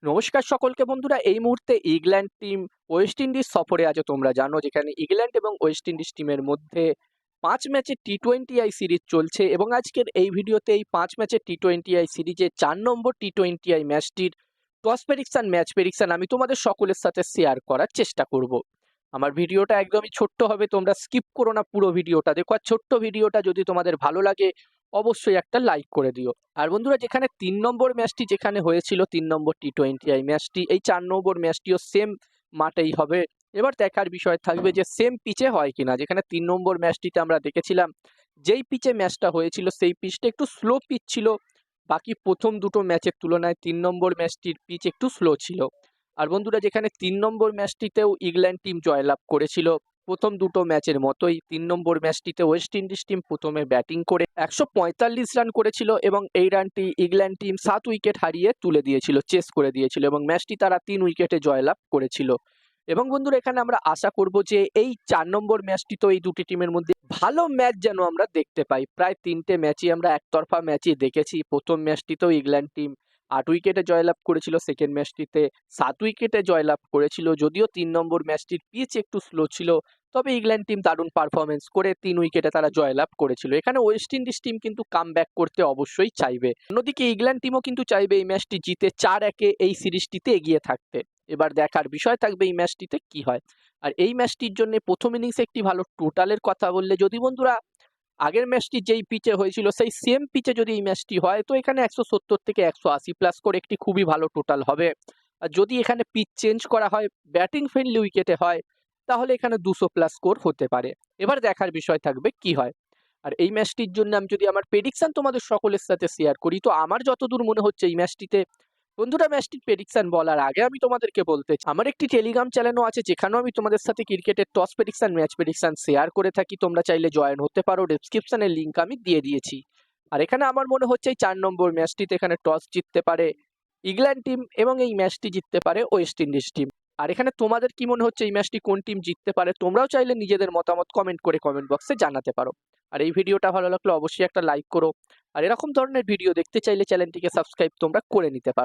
নমস্কার সকলকে বন্ধুরা। এই মুহূর্তে ইংল্যান্ড টিম ওয়েস্ট ইন্ডিজ সফরে আছে, তোমরা জানো, যেখানে ইংল্যান্ড এবং ওয়েস্ট ইন্ডিজ টিমের মধ্যে ৫ ম্যাচের টি-20 সিরিজ চলছে এবং আজকের এই ভিডিওতে এই ৫ ম্যাচের টি-20 সিরিজে ৪ নম্বর টি-20 ম্যাচটির টস প্রেডিকশন, ম্যাচ প্রেডিকশন আমি তোমাদের সকলের সাথে শেয়ার করার চেষ্টা করব। আমার ভিডিওটা একদমই ছোট্ট হবে, তোমরা স্কিপ করো না, পুরো ভিডিওটা দেখো। আর ছোট্ট ভিডিওটা যদি তোমাদের ভালো লাগে অবশ্যই একটা লাইক করে দিও। আর বন্ধুরা, যেখানে ৩ নম্বর ম্যাচটি যেখানে হয়েছিল, ৩ নম্বর টি-20 ম্যাচটি, এই ৪ নম্বর ম্যাচটিও সেম মাঠেই হবে। এবার দেখার বিষয় থাকবে যে সেম পিচে হয় কিনা। যেখানে ৩ নম্বর ম্যাচটিতে আমরা দেখেছিলাম যেই পিচে ম্যাচটা হয়েছিল সেই পিচটা একটু স্লো পিচ ছিল, বাকি প্রথম দুটো ম্যাচের তুলনায় ৩ নম্বর ম্যাচটির পিচ একটু স্লো ছিল। আর বন্ধুরা, যেখানে ৩ নম্বর ম্যাচটিতেও ইংল্যান্ড টিম জয়লাভ করেছিল প্রথম দুটো ম্যাচের মতোই। ৩ নম্বর ম্যাচটিতে ওয়েস্ট ইন্ডিজ টিম প্রথমে ব্যাটিং করে ১৪৫ রান করেছিল এবং এই রানটি ইংল্যান্ড টিম ৭ উইকেট হারিয়ে তুলে দিয়েছিল, চেস করে দিয়েছিল এবং ম্যাচটি তারা ৩ উইকেটে জয়লাভ করেছিল। এবং বন্ধুরা, এখানে আমরা আশা করব যে এই ৪ নম্বর ম্যাচটি তো এই দুটি টিমের মধ্যে ভালো ম্যাচ যেন আমরা দেখতে পাই। প্রায় ৩টে ম্যাচই আমরা একতরফা ম্যাচই দেখেছি। প্রথম ম্যাচটিতেও ইংল্যান্ড টিম ৮ উইকেটে জয়লাভ করেছিল, সেকেন্ড ম্যাচটিতে ৭ উইকেটে জয়লাভ করেছিল। যদিও ৩ নম্বর ম্যাচটির পিচ একটু স্লো ছিল, তবে ইংল্যান্ড টিম দারুণ পারফরমেন্স করে ৩ উইকেটে তারা জয়লাভ করেছিল। এখানে ওয়েস্ট ইন্ডিজ টিম কিন্তু কামব্যাক করতে অবশ্যই চাইবে। অন্যদিকে ইংল্যান্ড টিমও কিন্তু চাইবে এই ম্যাচটি জিতে ৪-১ এই সিরিজটিতে এগিয়ে থাকতে। এবার দেখার বিষয় থাকবে এই ম্যাচটিতে কি হয়। আর এই ম্যাচটির জন্য প্রথম ইনিংসে একটি ভালো টোটালের কথা বললে, যদি বন্ধুরা আগের ম্যাচটি যেই পিচে হয়েছিল সেই সেম পিচে যদি এই ম্যাচটি হয়, তো এখানে ১৭০ থেকে ১৮০ প্লাস করে একটি খুবই ভালো টোটাল হবে। আর যদি এখানে পিচ চেঞ্জ করা হয়, ব্যাটিং ফ্রেন্ডলি উইকেটে হয়, তাহলে এখানে ২০০ প্লাস স্কোর হতে পারে। এবার দেখার বিষয় থাকবে কি হয়। আর এই ম্যাচটির জন্য আমি যদি আমার প্রেডিকশন তোমাদের সকলের সাথে শেয়ার করি, তো আমার যতদূর মনে হচ্ছে এই ম্যাচটিতে, বন্ধুরা, ম্যাচটির প্রেডিকশন বলার আগে আমি তোমাদেরকে বলতে চাই, আমার একটি টেলিগ্রাম চ্যানেলও আছে যেখানেও আমি তোমাদের সাথে ক্রিকেটের toss prediction, match prediction share করে থাকি। তোমরা চাইলে জয়েন হতে পারো, ডেসক্রিপশনের লিঙ্ক আমি দিয়ে দিয়েছি। আর এখানে আমার মনে হচ্ছে এই ৪ নম্বর ম্যাচটিতে এখানে টস জিততে পারে ইংল্যান্ড টিম এবং এই ম্যাচটি জিততে পারে ওয়েস্ট ইন্ডিজ টিম। আর এখানে তোমাদের কি মনে হচ্ছে এই ম্যাচটি কোন টিম জিততে পারে? তোমরাও চাইলে নিজেদের মতামত কমেন্ট করে কমেন্ট বক্সে জানাতে পারো। আর এই ভিডিওটা ভালো লাগলে অবশ্যই একটা লাইক করো। আর এরকম ধরনের ভিডিও দেখতে চাইলে চ্যানেলটিকে সাবস্ক্রাইব তোমরা করে নিতে পারো।